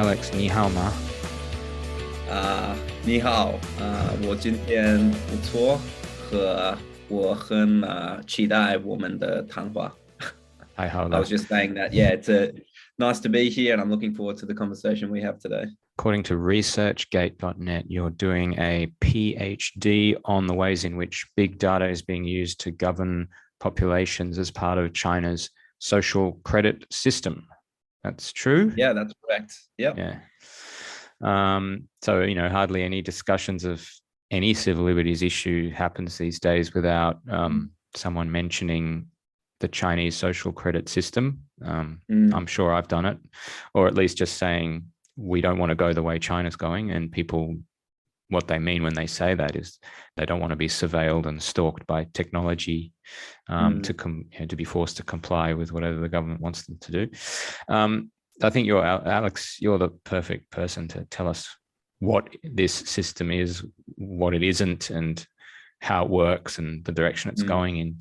Alex, 你好吗？你好，我今天不错，我很期待我们的谈话。太好 I was 了。just saying that, yeah, nice to be here, and I'm looking forward to the conversation we have today. According to researchgate.net, you're doing a PhD on the ways in which big data is being used to govern populations as part of China's social credit system. That's true? Yeah, that's correct. Yep. Yeah. So, hardly any discussions of any civil liberties issue happens these days without someone mentioning the Chinese social credit system. I'm Mm, sure I've done it, or at least just saying we don't want to go the way China's going. And people, what they mean when they say that is they don't want to be surveilled and stalked by technology mm. to be forced to comply with whatever the government wants them to do. I think Alex, you're the perfect person to tell us what this system is, what it isn't, and how it works and the direction it's Mm. going in.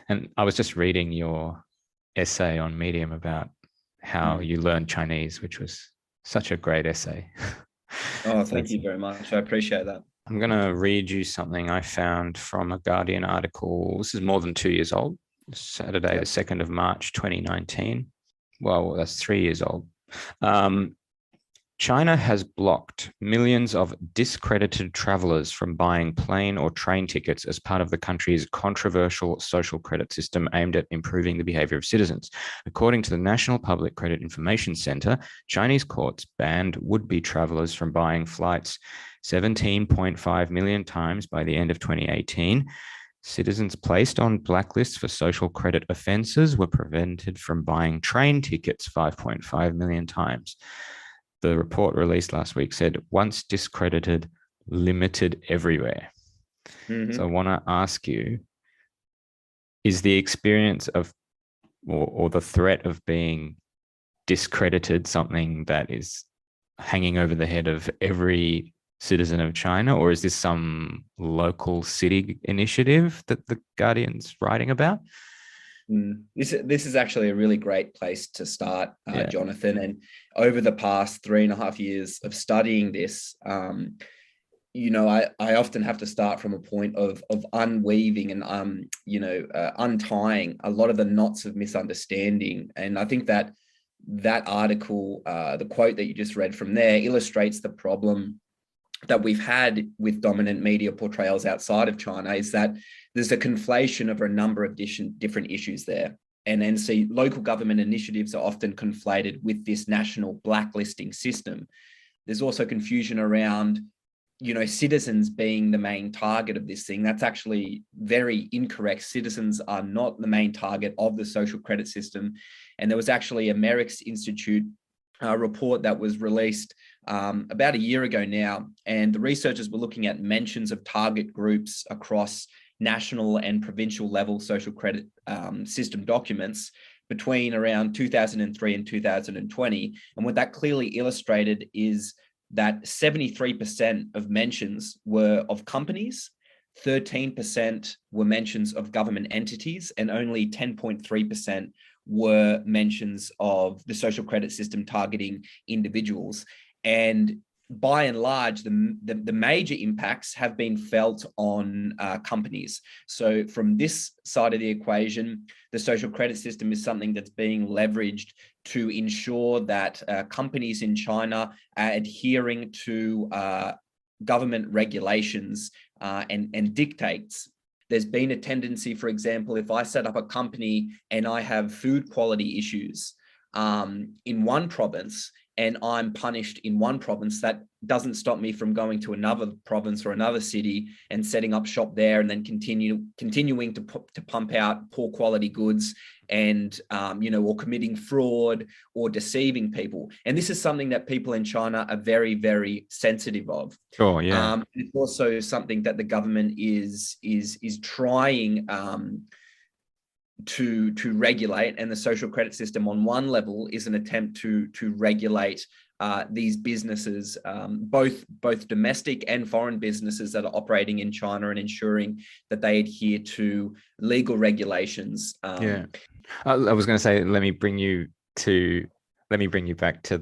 And I was just reading your essay on Medium about how Mm. you learned Chinese, which was such a great essay. Oh, So thank you very much. I appreciate that. I'm going to read you something I found from a Guardian article. This is more than 2 years old, Saturday, the Yep. 2nd of March, 2019. Well, that's 3 years old. Um, China has blocked millions of discredited travelers from buying plane or train tickets as part of the country's controversial social credit system aimed at improving the behavior of citizens. According to the National Public Credit Information Center, Chinese courts banned would-be travelers from buying flights 17.5 million times by the end of 2018. Citizens placed on blacklists for social credit offences were prevented from buying train tickets 5.5 million times. The report released last week said once discredited, limited everywhere. So I Hmm. want to ask you, is the experience of or the threat of being discredited something that is hanging over the head of every citizen of China, or is this some local city initiative that the Guardian's writing about? This is actually a really great place to start, Yeah. Jonathan. And over the past 3.5 years of studying this, I often have to start from a point of unweaving and untying a lot of the knots of misunderstanding. And I think that article, the quote that you just read from there, illustrates the problem that we've had with dominant media portrayals outside of China, is that there's a conflation of a number of different issues there. And see, local government initiatives are often conflated with this national blacklisting system. There's also confusion around, citizens being the main target of this thing. That's actually very incorrect. Citizens are not the main target of the social credit system. And there was actually a Merrick's Institute report that was released about a year ago now, and the researchers were looking at mentions of target groups across national and provincial level social credit system documents between around 2003 and 2020. And what that clearly illustrated is that 73% of mentions were of companies, 13% were mentions of government entities, and only 10.3% were mentions of the credit system targeting individuals. And by and large, the major impacts have been felt on companies. So from this side of the equation, the social credit system is something that's being leveraged to ensure that companies in China are adhering to government regulations and dictates. There's been a tendency, for example, if I set up a company and I have food quality issues in one province, and I'm punished in one province, that doesn't stop me from going to another province or another city and setting up shop there, and then continuing to pump out poor quality goods and or committing fraud or deceiving people. And this is something that people in China are very, very sensitive of. Sure. Yeah. It's also something that the government is trying to regulate, and the social credit system on one level is an attempt to regulate these businesses, both domestic and foreign businesses that are operating in China, and ensuring that they adhere to legal regulations. Yeah. I was going to say, let me bring you back to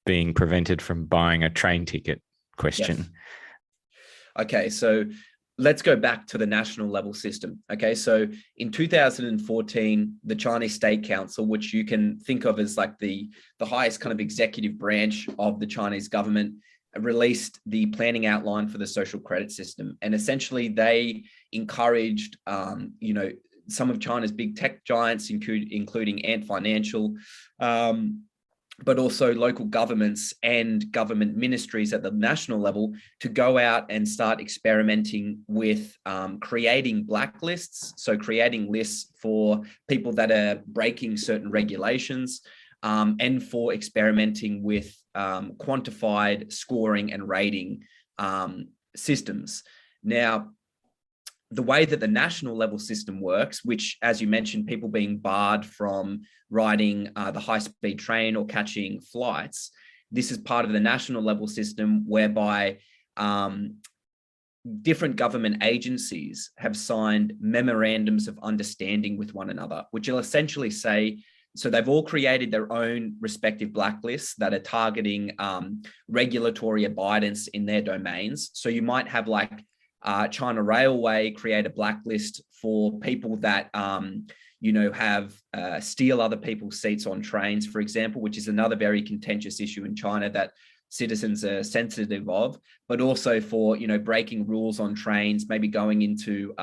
being prevented from buying a train ticket question. Yes. Okay, so let's go back to the national level system. Okay, so in 2014, the Chinese State Council, which you can think of as like the highest kind of executive branch of the Chinese government, released the planning outline for the social credit system. And essentially they encouraged, some of China's big tech giants, including Ant Financial, but also local governments and government ministries at the national level to go out and start experimenting with creating blacklists. So creating lists for people that are breaking certain regulations, and for experimenting with quantified scoring and rating systems. Now, the way that the national level system works, which, as you mentioned, people being barred from riding the high-speed train or catching flights, this is part of the national level system whereby different government agencies have signed memorandums of understanding with one another, which will essentially say, so they've all created their own respective blacklists that are targeting regulatory abidance in their domains. So you might have like China Railway create a blacklist for people that have steal other people's seats on trains, for example, which is another very contentious issue in China that citizens are sensitive of, but also for breaking rules on trains, maybe going into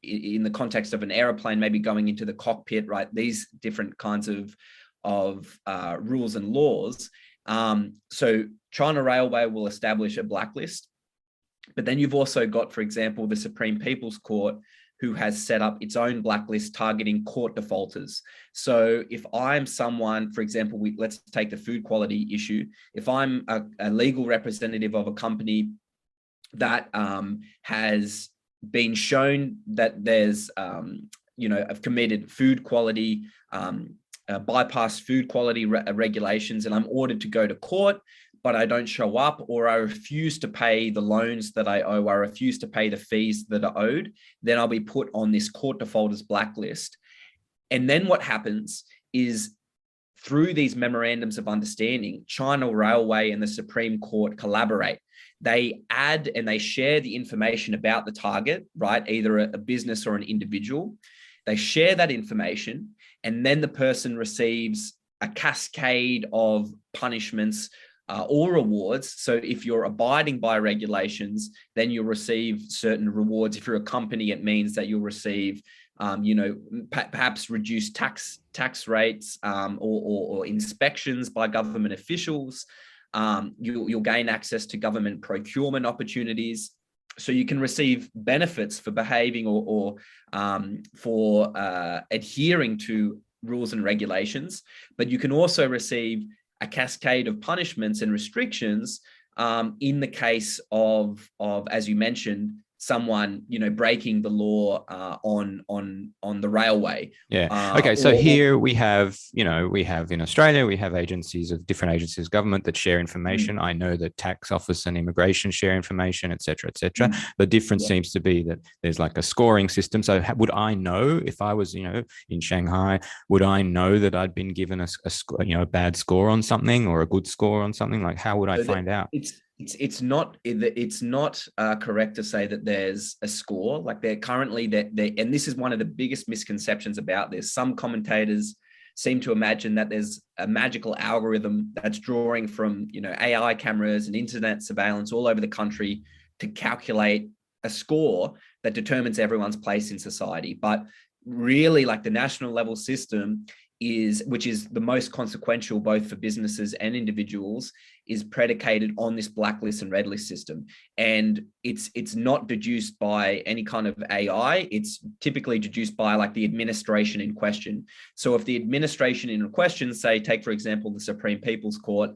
in the context of an airplane, maybe going into the cockpit, right? These different kinds of rules and laws. So China Railway will establish a blacklist. But then you've also got, for example, the Supreme People's Court, who has set up its own blacklist targeting court defaulters. So if I'm someone, for example, let's take the food quality issue. If I'm a legal representative of a company that has been shown that there's, have committed food quality, bypassed food quality regulations, and I'm ordered to go to court, but I don't show up, or I refuse to pay the loans that I owe, I refuse to pay the fees that are owed, then I'll be put on this court defaulters blacklist. And then what happens is, through these memorandums of understanding, China Railway and the Supreme Court collaborate. They add and they share the information about the target, right? Either a business or an individual. They share that information, and then the person receives a cascade of punishments or rewards. So if you're abiding by regulations, then you'll receive certain rewards. If you're a company, it means that you'll receive, perhaps reduced tax rates or inspections by government officials. You'll gain access to government procurement opportunities. So you can receive benefits for behaving or for adhering to rules and regulations, but you can also receive a cascade of punishments and restrictions in the case of, as you mentioned, someone breaking the law on the railway. Yeah. Okay. So here we have in Australia, we have different agencies of government that share information. I know that tax office and immigration share information, et cetera, et cetera. The difference seems to be that there's like a scoring system. So would I know, if I was in Shanghai, would I know that I'd been given a bad score on something or a good score on something? Like, how would I find out? It's not correct to say that there's a score. Like they're currently and this is one of the biggest misconceptions about this. Some commentators seem to imagine that there's a magical algorithm that's drawing from AI cameras and internet surveillance all over the country to calculate a score that determines everyone's place in society. But really, like the national level system which is the most consequential both for businesses and individuals, is predicated on this blacklist and red list system. And it's not deduced by any kind of AI. It's typically deduced by like the administration in question. So if the administration in question, say, take for example, the Supreme People's Court,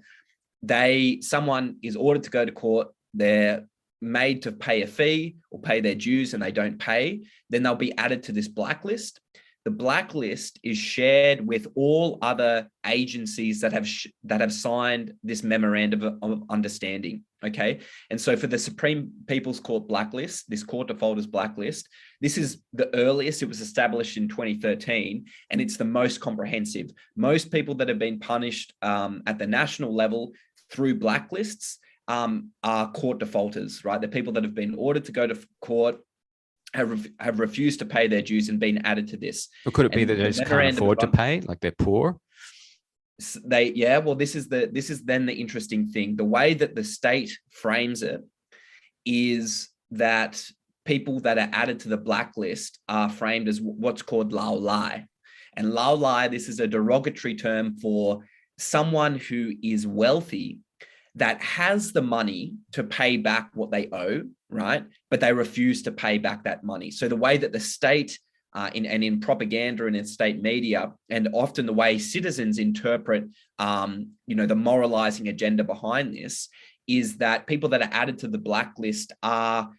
someone is ordered to go to court, they're made to pay a fee or pay their dues and they don't pay, then they'll be added to this blacklist. the blacklist is shared with all other agencies that have signed this memorandum of understanding. Okay, and so for the Supreme People's Court blacklist, this court defaulters blacklist, this is the earliest. It was established in 2013, and it's the most comprehensive. Most people that have been punished at the national level through blacklists are court defaulters, right? The people that have been ordered to go to court, have refused to pay their dues and been added to this. Or could it be that they just can't afford to pay, like they're poor? Well, this is then the interesting thing. The way that the state frames it is that people that are added to the blacklist are framed as what's called lao lai. And lao lai, this is a derogatory term for someone who is wealthy that has the money to pay back what they owe, right? But they refuse to pay back that money. So the way that the state in propaganda and in state media, and often the way citizens interpret, the moralizing agenda behind this, is that people that are added to the blacklist are,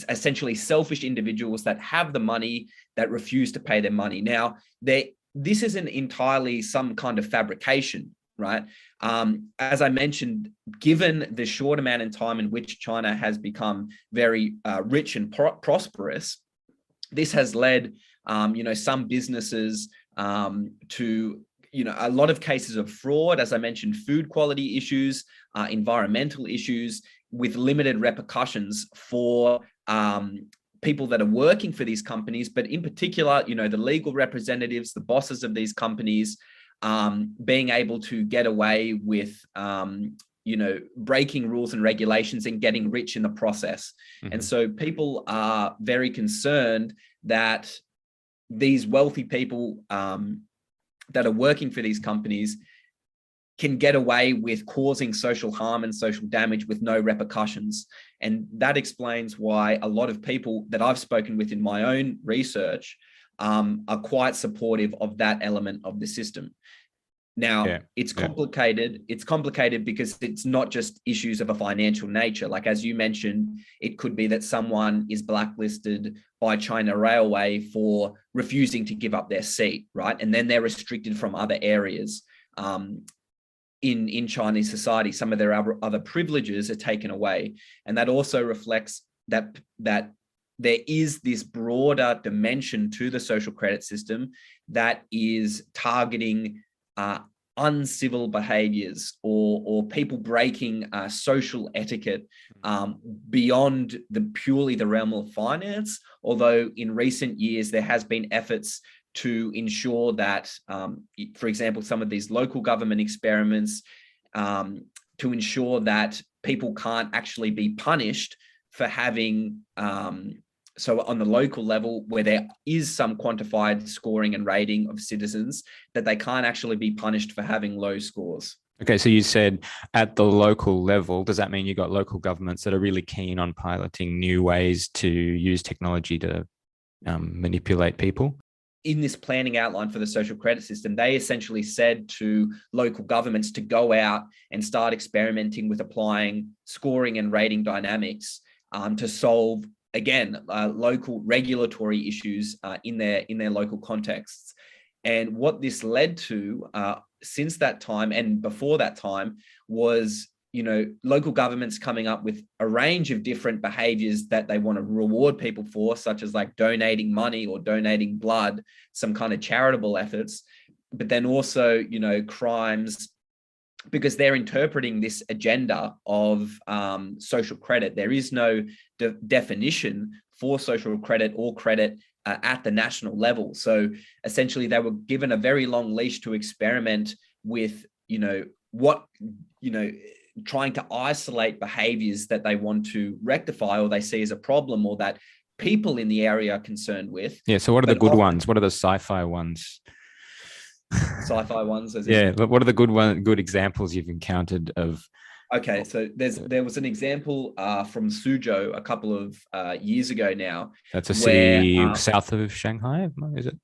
essentially selfish individuals that have the money that refuse to pay their money. Now, this isn't entirely some kind of fabrication, right? As I mentioned, given the short amount of time in which China has become very rich and prosperous, this has led, some businesses to, a lot of cases of fraud, as I mentioned, food quality issues, environmental issues, with limited repercussions for people that are working for these companies, but in particular, the legal representatives, the bosses of these companies, being able to get away with, breaking rules and regulations and getting rich in the process. Mm-hmm. And so people are very concerned that these wealthy people that are working for these companies can get away with causing social harm and social damage with no repercussions. And that explains why a lot of people that I've spoken with in my own research are quite supportive of that element of the system. Now, it's complicated. Yeah. It's complicated because it's not just issues of a financial nature. Like, as you mentioned, it could be that someone is blacklisted by China Railway for refusing to give up their seat, right? And then they're restricted from other areas in Chinese society. Some of their other privileges are taken away. And that also reflects that there is this broader dimension to the social credit system that is targeting uncivil behaviors or people breaking social etiquette beyond purely the realm of finance. Although in recent years, there has been efforts to ensure that, for example, some of these local government experiments to ensure that people can't actually be punished for having, so on the local level where there is some quantified scoring and rating of citizens, that they can't actually be punished for having low scores. Okay, so you said at the local level, does that mean you got local governments that are really keen on piloting new ways to use technology to manipulate people? In this planning outline for the social credit system, they essentially said to local governments to go out and start experimenting with applying scoring and rating dynamics to solve, again, local regulatory issues in their local contexts. And what this led to since that time and before that time was, local governments coming up with a range of different behaviors that they want to reward people for, such as like donating money or donating blood, some kind of charitable efforts, but then also, crimes, because they're interpreting this agenda of social credit. There is no definition for social credit or credit at the national level. So essentially they were given a very long leash to experiment with, trying to isolate behaviors that they want to rectify or they see as a problem or that people in the area are concerned with. Yeah. So what are the good ones? What are the sci-fi ones? Sci-fi ones? But what are the good examples you've encountered of? Okay, so there was an example from Suzhou a couple of years ago now. That's a city south of Shanghai, is it?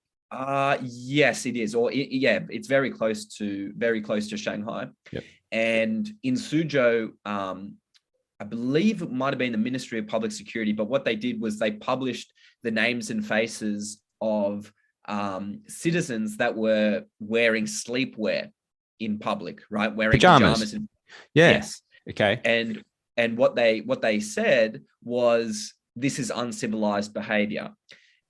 Yes, it is. It's very close to Shanghai. Yep. And in Suzhou, I believe it might have been the Ministry of Public Security, but what they did was they published the names and faces of citizens that were wearing sleepwear in public, right? Wearing pajamas. Yeah. Yes. Okay. And what they said was, this is uncivilized behavior.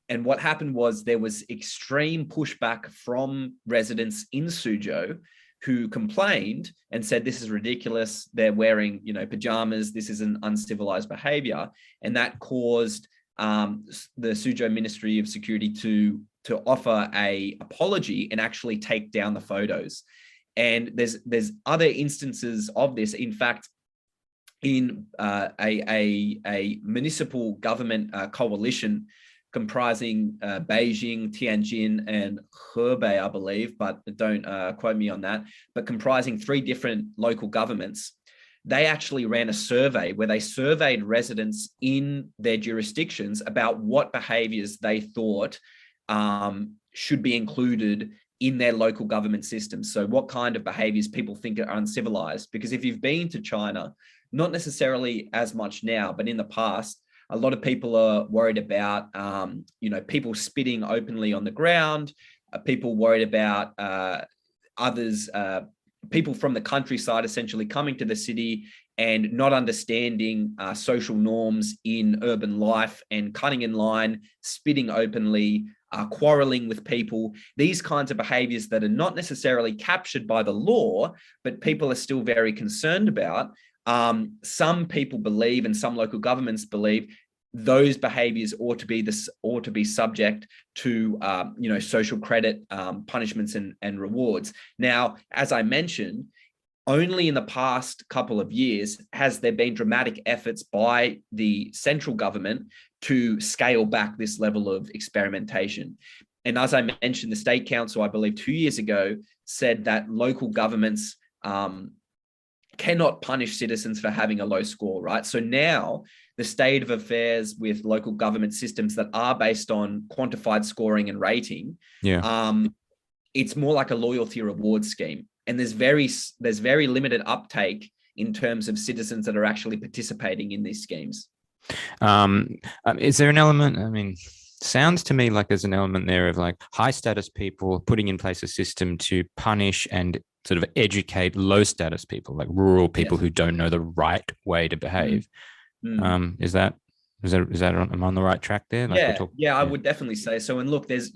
And what happened was there was extreme pushback from residents in Suzhou who complained and said, this is ridiculous. They're wearing, pajamas. This is an uncivilized behavior. And that caused the Suzhou Ministry of Security to offer a apology and actually take down the photos. And there's other instances of this. In fact, in a municipal government coalition comprising Beijing, Tianjin, and Hebei, I believe, but don't quote me on that, but comprising 3 different local governments, they actually ran a survey where they surveyed residents in their jurisdictions about what behaviors they thought should be included in their local government systems. So what kind of behaviors people think are uncivilized. Because if you've been to China, not necessarily as much now, but in the past, a lot of people are worried about, people spitting openly on the ground, people worried about people from the countryside essentially coming to the city and not understanding social norms in urban life and cutting in line, spitting openly, quarreling with people, these kinds of behaviors that are not necessarily captured by the law, but people are still very concerned about. Some people believe, and some local governments believe, those behaviors ought to be subject to social credit punishments and rewards. Now, as I mentioned, only in the past couple of years has there been dramatic efforts by the central government to scale back this level of experimentation. And as I mentioned, the State Council, I believe 2 years ago, said that local governments cannot punish citizens for having a low score, right? So now the state of affairs with local government systems that are based on quantified scoring and rating, it's more like a loyalty reward scheme. And there's very limited uptake in terms of citizens that are actually participating in these schemes. Is there an element, sounds to me like there's an element there of like high status people putting in place a system to punish and sort of educate low status people, like rural people who don't know the right way to behave. Is that am I on the right track there? I would definitely say so. And look, there's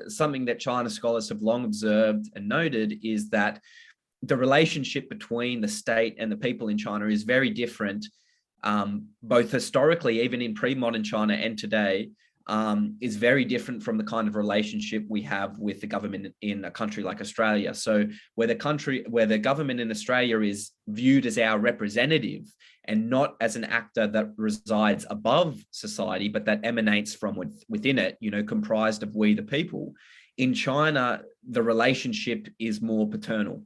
something that China scholars have long observed and noted is that the relationship between the state and the people in China is very different, both historically, even in pre-modern China and today, is very different from the kind of relationship we have with the government in a country like Australia. So where the government in Australia is viewed as our representative and not as an actor that resides above society, but that emanates from within it, comprised of we the people. In China, the relationship is more paternal,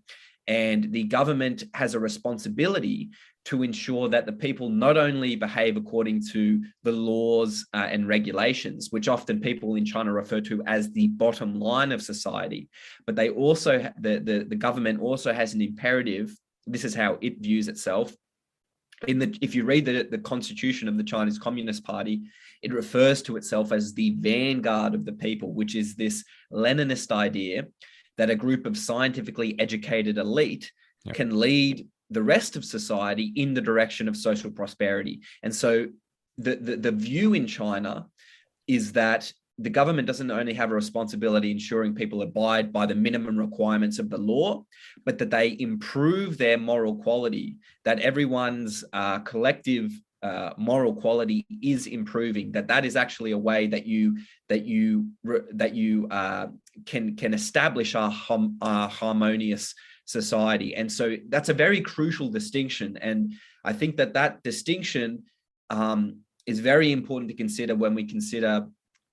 and the government has a responsibility to ensure that the people not only behave according to the laws and regulations, which often people in China refer to as the bottom line of society, but they also, the government also has an imperative. This is how it views itself. If you read the constitution of the Chinese Communist Party, it refers to itself as the vanguard of the people, which is this Leninist idea that a group of scientifically educated elite can lead the rest of society in the direction of social prosperity. And so the view in China is that the government doesn't only have a responsibility ensuring people abide by the minimum requirements of the law, but that they improve their moral quality, that everyone's collective moral quality is improving, that is actually a way that you can establish a harmonious society. And so that's a very crucial distinction. And I think that distinction is very important to consider when we consider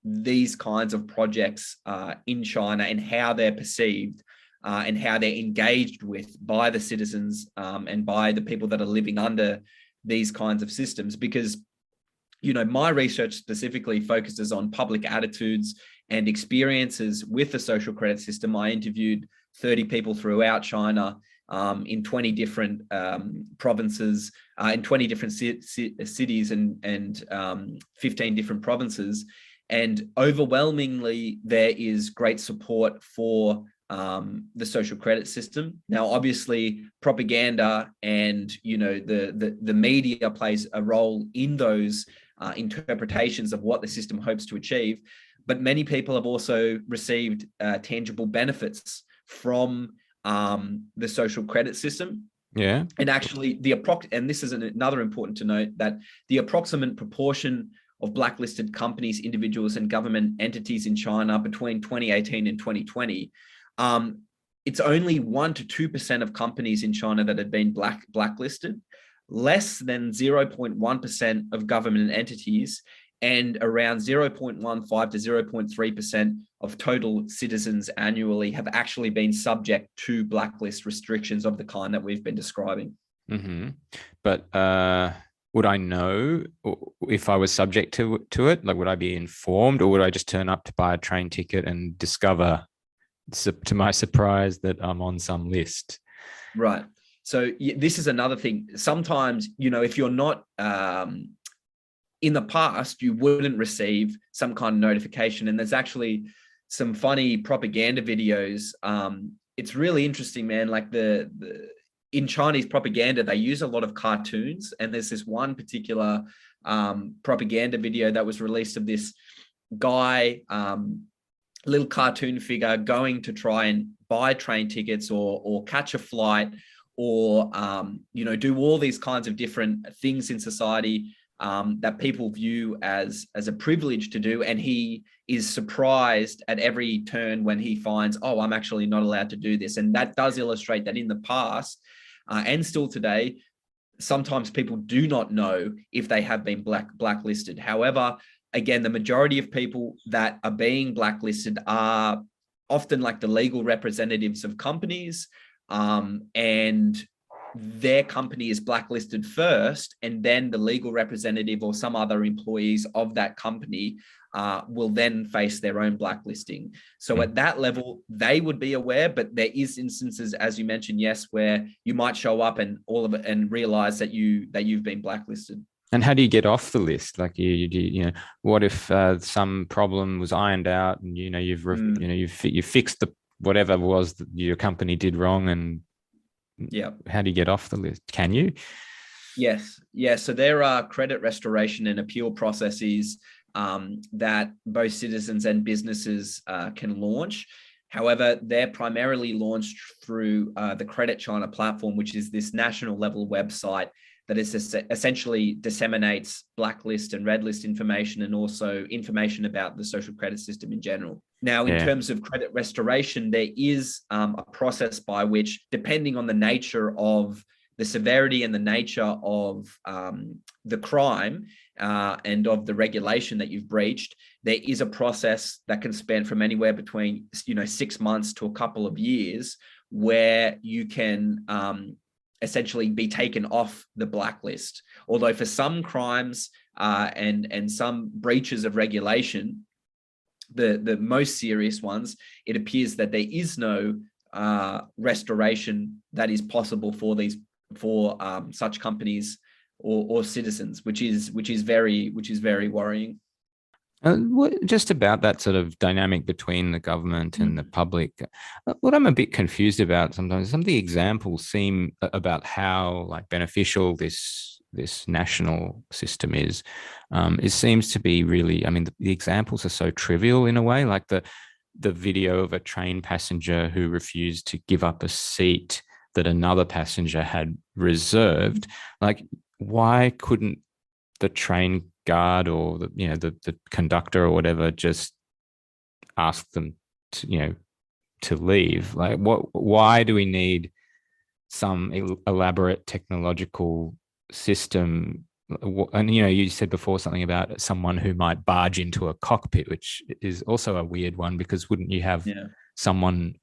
these kinds of projects in China and how they're perceived and how they're engaged with by the citizens and by the people that are living under these kinds of systems. Because, my research specifically focuses on public attitudes and experiences with the social credit system. I interviewed 30 people throughout China in 20 different provinces, in 20 different cities and 15 different provinces. And overwhelmingly, there is great support for the social credit system. Now, obviously, propaganda and the media plays a role in those interpretations of what the system hopes to achieve. But many people have also received tangible benefits from the social credit system. Yeah. And actually, and this is another important to note, that the approximate proportion of blacklisted companies, individuals, and government entities in China between 2018 and 2020, it's only 1 to 2% of companies in China that had been blacklisted, less than 0.1% of government entities, and around 0.15 to 0.3% of total citizens annually have actually been subject to blacklist restrictions of the kind that we've been describing. Mm-hmm. But would I know if I was subject to it? Like, would I be informed, or would I just turn up to buy a train ticket and discover, to my surprise, that I'm on some list? Right. So this is another thing. Sometimes, if you're not in the past, you wouldn't receive some kind of notification. And there's actually some funny propaganda videos. It's really interesting, man. Like in Chinese propaganda, they use a lot of cartoons. And there's this one particular propaganda video that was released of this guy, little cartoon figure, going to try and buy train tickets or catch a flight, or do all these kinds of different things in society that people view as a privilege to do. And he is surprised at every turn when he finds, oh, I'm actually not allowed to do this. And that does illustrate that in the past and still today, sometimes people do not know if they have been blacklisted. However, again, the majority of people that are being blacklisted are often like the legal representatives of companies, and their company is blacklisted first, and then the legal representative or some other employees of that company will then face their own blacklisting. So at that level, they would be aware, but there is instances, as you mentioned, yes, where you might show up and all of it and realize that you've been blacklisted. And how do you get off the list? Like, what if some problem was ironed out, and you've fixed the whatever was that your company did wrong, and how do you get off the list? Can you? Yes. So there are credit restoration and appeal processes that both citizens and businesses can launch. However, they're primarily launched through the Credit China platform, which is this national level website that is essentially disseminates blacklist and red list information, and also information about the social credit system in general. Now, in terms of credit restoration, there is a process by which, depending on the nature of the severity and the nature of the crime and of the regulation that you've breached, there is a process that can span from anywhere between 6 months to a couple of years, where you can essentially be taken off the blacklist. Although for some crimes and some breaches of regulation, the most serious ones, it appears that there is no restoration that is possible for such companies or citizens, which is very worrying. Just about that sort of dynamic between the government and the public, what I'm a bit confused about sometimes, some of the examples seem about how beneficial this national system is. It seems to be really, I mean, the examples are so trivial in a way, like the video of a train passenger who refused to give up a seat that another passenger had reserved. Like, why couldn't the train guard or the conductor or whatever just ask them to leave? Like, why do we need some elaborate technological system? And you said before something about someone who might barge into a cockpit, which is also a weird one, because wouldn't you have someone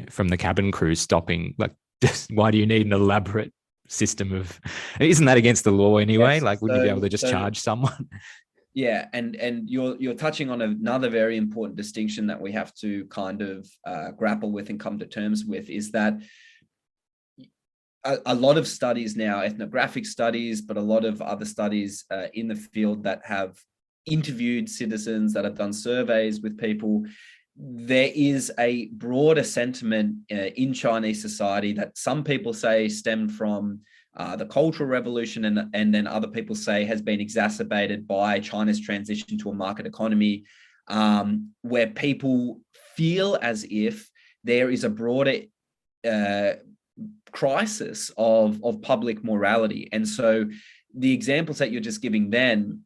from the cabin crew stopping? Like, why do you need an elaborate system of? Isn't that against the law anyway? Yes, like, wouldn't you be able to just charge someone? Yeah, and you're touching on another very important distinction that we have to kind of grapple with and come to terms with, is that a lot of studies now, ethnographic studies, but a lot of other studies in the field that have interviewed citizens, that I've done surveys with people, there is a broader sentiment in Chinese society that some people say stemmed from the Cultural Revolution, and then other people say has been exacerbated by China's transition to a market economy, where people feel as if there is a broader crisis of public morality. And so the examples that you're just giving then,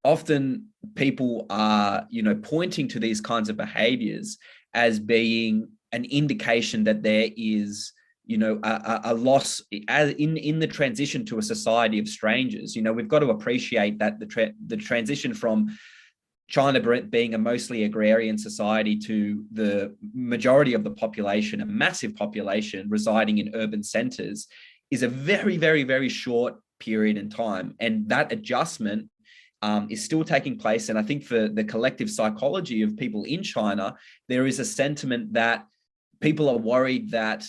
often people are, pointing to these kinds of behaviors as being an indication that there is, a loss in the transition to a society of strangers. We've got to appreciate that the transition from China being a mostly agrarian society to the majority of the population, a massive population residing in urban centers, is a very, very, very short period in time. And that adjustment is still taking place. And I think for the collective psychology of people in China, there is a sentiment that people are worried that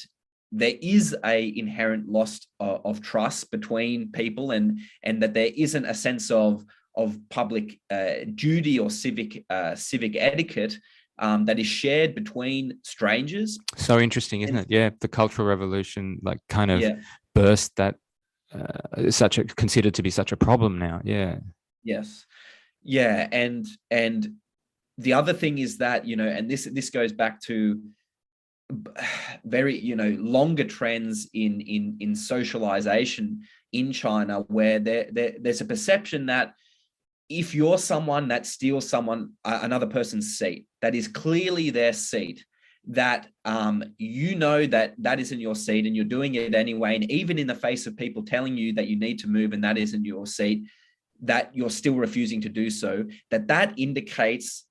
there is a inherent loss of trust between people, and that there isn't a sense of public duty or civic etiquette that is shared between strangers. So interesting, isn't it? Yeah, the Cultural Revolution kind of burst that considered to be such a problem now. Yeah. Yes. Yeah. And the other thing is that, and this goes back to very, longer trends in socialization in China, where there's a perception that if you're someone that steals another person's seat, that is clearly their seat, that that isn't your seat and you're doing it anyway, and even in the face of people telling you that you need to move and that isn't your seat, that you're still refusing to do so, that indicates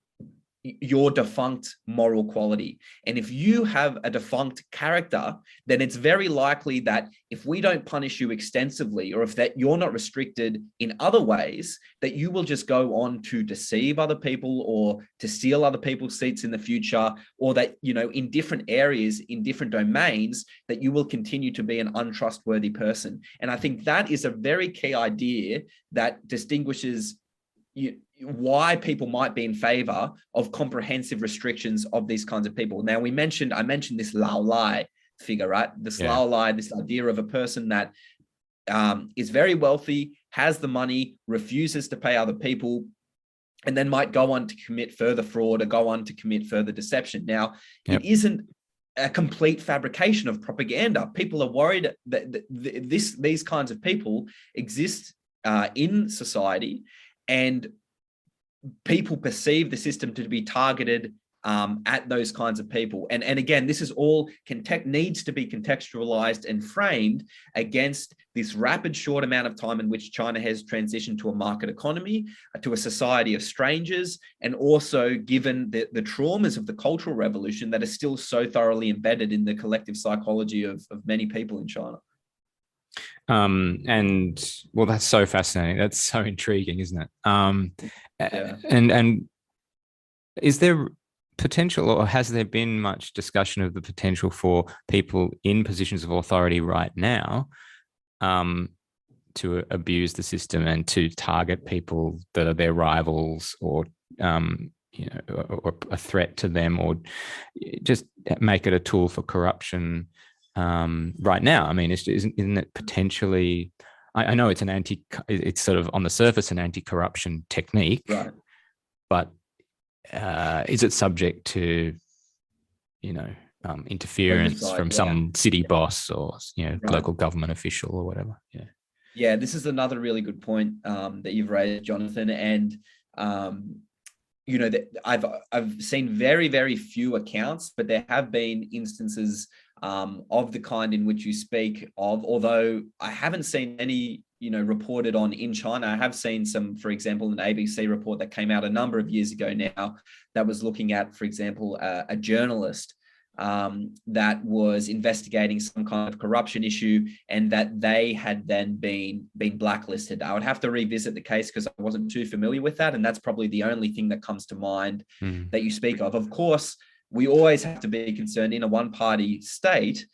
your defunct moral quality. And if you have a defunct character, then it's very likely that if we don't punish you extensively, or if that you're not restricted in other ways, that you will just go on to deceive other people or to steal other people's seats in the future, or that, in different areas, in different domains, that you will continue to be an untrustworthy person. And I think that is a very key idea that distinguishes why people might be in favor of comprehensive restrictions of these kinds of people. Now, I mentioned this Lao Lai figure, right? This Lao Lai, this idea of a person that is very wealthy, has the money, refuses to pay other people, and then might go on to commit further fraud or go on to commit further deception. Now, it isn't a complete fabrication of propaganda. People are worried that these kinds of people exist in society, and people perceive the system to be targeted at those kinds of people. And again, this is all needs to be contextualized and framed against this rapid short amount of time in which China has transitioned to a market economy, to a society of strangers, and also given the traumas of the Cultural Revolution that are still so thoroughly embedded in the collective psychology of many people in China. And well, that's so fascinating. That's so intriguing, isn't it? And is there potential, or has there been much discussion of the potential for people in positions of authority right now to abuse the system and to target people that are their rivals, or or a threat to them, or just make it a tool for corruption? Right now, I mean, isn't it potentially? I know it's sort of on the surface an anti-corruption technique, right? But is it subject to, interference from some city boss or local government official or whatever? Yeah, this is another really good point that you've raised, Jonathan, and I've seen very, very few accounts, but there have been instances of the kind in which you speak of, although I haven't seen any, reported on in China. I have seen some, for example, an ABC report that came out a number of years ago now that was looking at, for example, a journalist that was investigating some kind of corruption issue, and that they had then been blacklisted. I would have to revisit the case because I wasn't too familiar with that, and that's probably the only thing that comes to mind that you speak of. Of course, we always have to be concerned in a one-party state.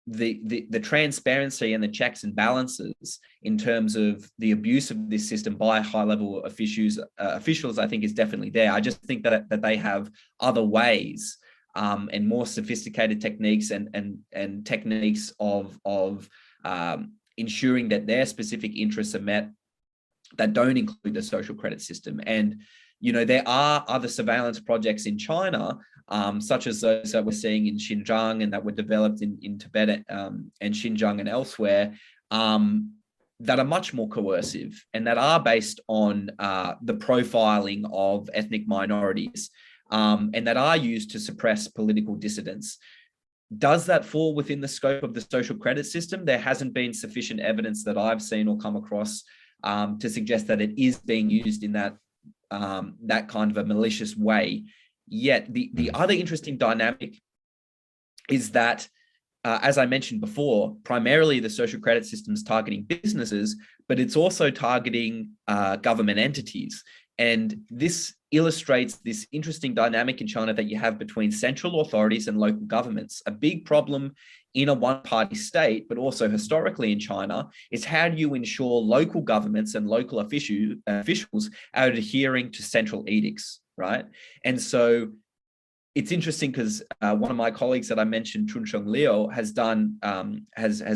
the transparency and the checks and balances in terms of the abuse of this system by high-level officials, I think is definitely there. I just think that they have other ways and more sophisticated techniques and techniques of ensuring that their specific interests are met that don't include the social credit system. And there are other surveillance projects in China, such as those that we're seeing in Xinjiang and that were developed in Tibet and Xinjiang and elsewhere, that are much more coercive and that are based on the profiling of ethnic minorities and that are used to suppress political dissidents. Does that fall within the scope of the social credit system? There hasn't been sufficient evidence that I've seen or come across to suggest that it is being used in that kind of a malicious way. Yet the other interesting dynamic is that, as I mentioned before, primarily the social credit system is targeting businesses, but it's also targeting government entities. And this illustrates this interesting dynamic in China that you have between central authorities and local governments. A big problem in a one-party state, but also historically in China, is how do you ensure local governments and local officials are adhering to central edicts, right? And so it's interesting because one of my colleagues that I mentioned, Chunsheng Liu, has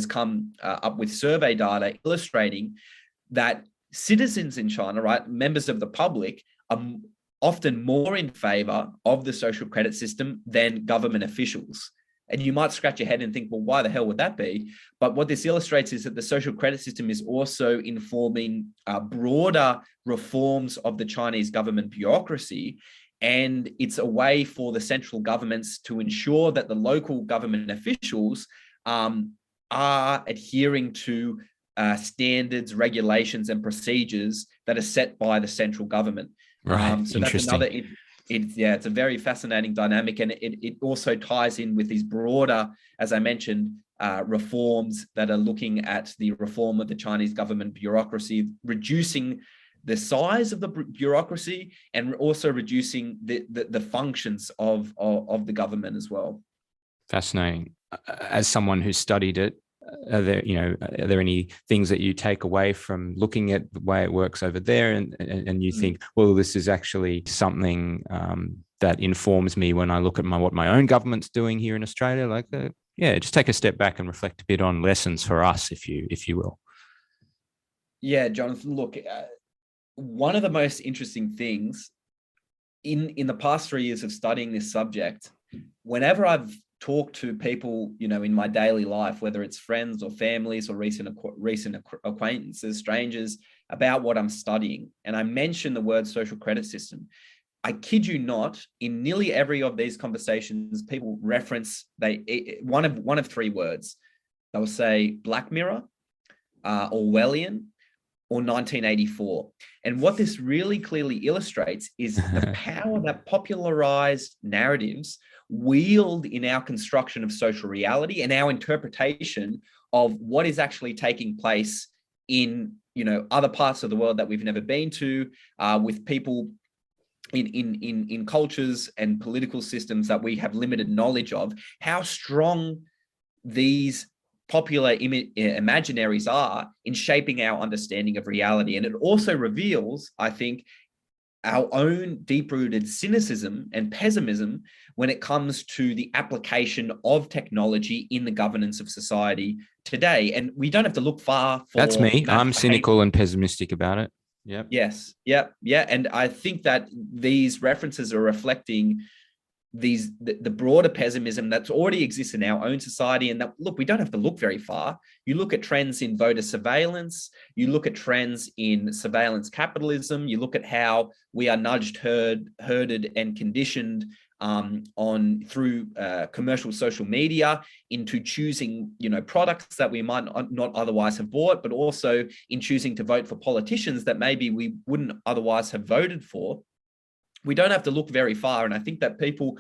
come up with survey data illustrating that citizens in China, right, members of the public, are often more in favor of the social credit system than government officials. And you might scratch your head and think, well, why the hell would that be? But what this illustrates is that the social credit system is also informing broader reforms of the Chinese government bureaucracy. And it's a way for the central governments to ensure that the local government officials are adhering to standards, regulations, and procedures that are set by the central government. Right. So interesting. That's another. It's a very fascinating dynamic, and it also ties in with these broader, as I mentioned, reforms that are looking at the reform of the Chinese government bureaucracy, reducing the size of the bureaucracy and also reducing the functions of the government as well. Fascinating. As someone who studied it, are there any things that you take away from looking at the way it works over there and you think, well, this is actually something that informs me when I look at what my own government's doing here in Australia? Like, just take a step back and reflect a bit on lessons for us, if you will. Yeah, Jonathan, look, one of the most interesting things in the past 3 years of studying this subject, whenever I've talk to people, in my daily life, whether it's friends or families or recent acquaintances, strangers, about what I'm studying, and I mention the word social credit system, I kid you not, in nearly every of these conversations, people reference one of 3 words. They'll say Black Mirror, Orwellian, or 1984. And what this really clearly illustrates is the power that popularized narratives wield in our construction of social reality and our interpretation of what is actually taking place in other parts of the world that we've never been to, with people in cultures and political systems that we have limited knowledge of, how strong these popular imaginaries are in shaping our understanding of reality. And it also reveals, I think, our own deep-rooted cynicism and pessimism when it comes to the application of technology in the governance of society today. And we don't have to look far for... That's me. I'm cynical and pessimistic about it. Yep. Yes. Yep. Yeah. And I think that these references are reflecting the broader pessimism that already exists in our own society. And that, look, we don't have to look very far. You look at trends in voter surveillance, you look at trends in surveillance capitalism, you look at how we are nudged, herded, and conditioned through commercial social media into choosing, products that we might not otherwise have bought, but also in choosing to vote for politicians that maybe we wouldn't otherwise have voted for. We don't have to look very far. And I think that people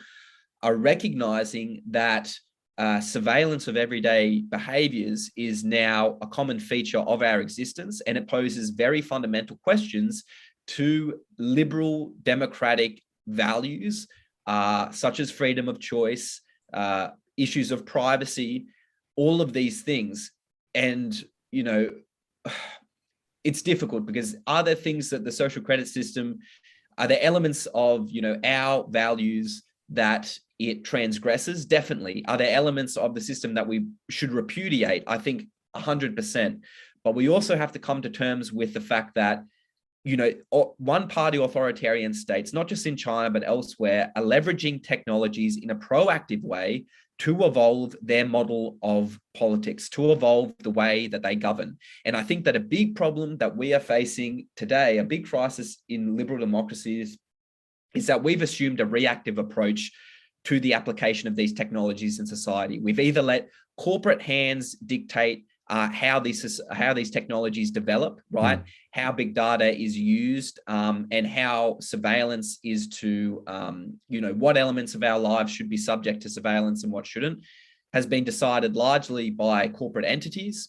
are recognizing that surveillance of everyday behaviors is now a common feature of our existence, and it poses very fundamental questions to liberal democratic values, such as freedom of choice, issues of privacy, all of these things. And, you know, it's difficult because are there things that the social credit system, are there elements of, you know, our values that it transgresses? Definitely. Are there elements of the system that we should repudiate? I think 100%. But we also have to come to terms with the fact that, you know, one-party authoritarian states, not just in China, but elsewhere, are leveraging technologies in a proactive way to evolve their model of politics, to evolve the way that they govern. And I think that a big problem that we are facing today, a big crisis in liberal democracies, is that we've assumed a reactive approach to the application of these technologies in society. We've either let corporate hands dictate how these technologies develop, right? How big data is used, and how surveillance is to, you know, what elements of our lives should be subject to surveillance and what shouldn't, has been decided largely by corporate entities.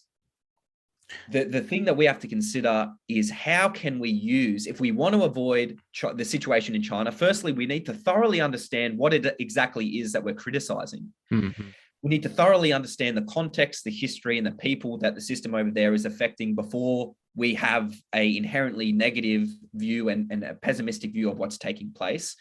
The thing that we have to consider is how can we use, if we want to avoid the situation in China, firstly, we need to thoroughly understand what it exactly is that we're criticizing. Mm-hmm. We need to thoroughly understand the context, the history, and the people that the system over there is affecting before we have an inherently negative view and a pessimistic view of what's taking place.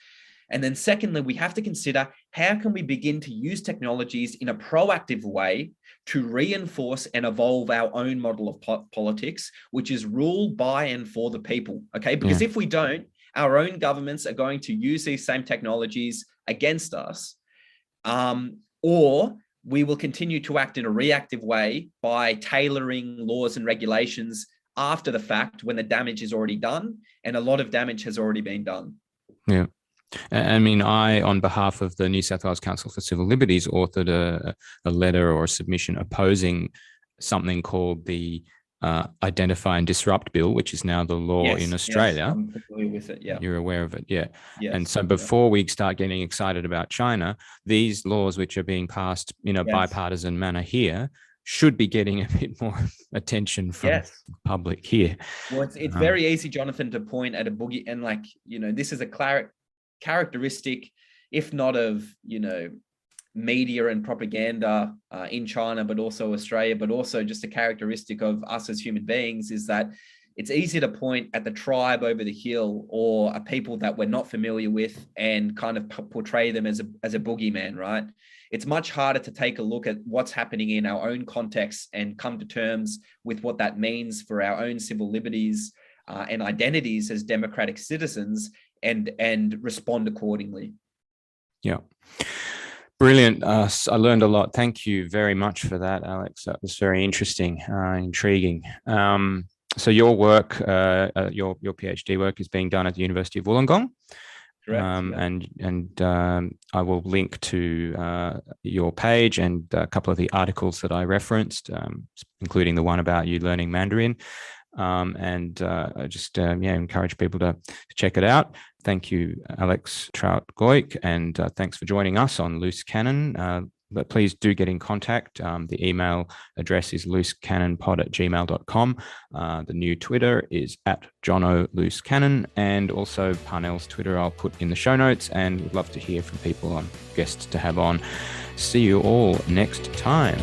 And then secondly, we have to consider how can we begin to use technologies in a proactive way to reinforce and evolve our own model of politics, which is ruled by and for the people, okay? Because if we don't, our own governments are going to use these same technologies against us, or we will continue to act in a reactive way by tailoring laws and regulations after the fact when the damage is already done, and a lot of damage has already been done. Yeah. I mean, I, on behalf of the New South Wales Council for Civil Liberties, authored a letter or a submission opposing something called the Identify and Disrupt Bill, which is now the law in Australia. Yes, I'm familiar with it. Yeah, you're aware of it. Yeah. Yes, and so before we start getting excited about China, these laws which are being passed in a bipartisan manner here should be getting a bit more attention from the public here. Well, it's very easy, Jonathan, to point at a boogie and, like, you know, this is a characteristic, if not of, you know, media and propaganda in China, but also Australia, but also just a characteristic of us as human beings, is that it's easy to point at the tribe over the hill or a people that we're not familiar with and kind of portray them as a boogeyman, right? It's much harder to take a look at what's happening in our own context and come to terms with what that means for our own civil liberties and identities as democratic citizens, and respond accordingly. Yeah. Brilliant. I learned a lot. Thank you very much for that, Alex. That was very interesting, intriguing. So your work, your PhD work, is being done at the University of Wollongong. Correct. And I will link to your page and a couple of the articles that I referenced, including the one about you learning Mandarin. I just encourage people to check it out. Thank you, Alex Trauth-Goik, and thanks for joining us on Loose Cannon. But please do get in contact. The email address is loosecannonpod@gmail.com. The new Twitter is @JonoLooseCannon, and also Parnell's Twitter I'll put in the show notes, and we'd love to hear from people on guests to have on. See you all next time.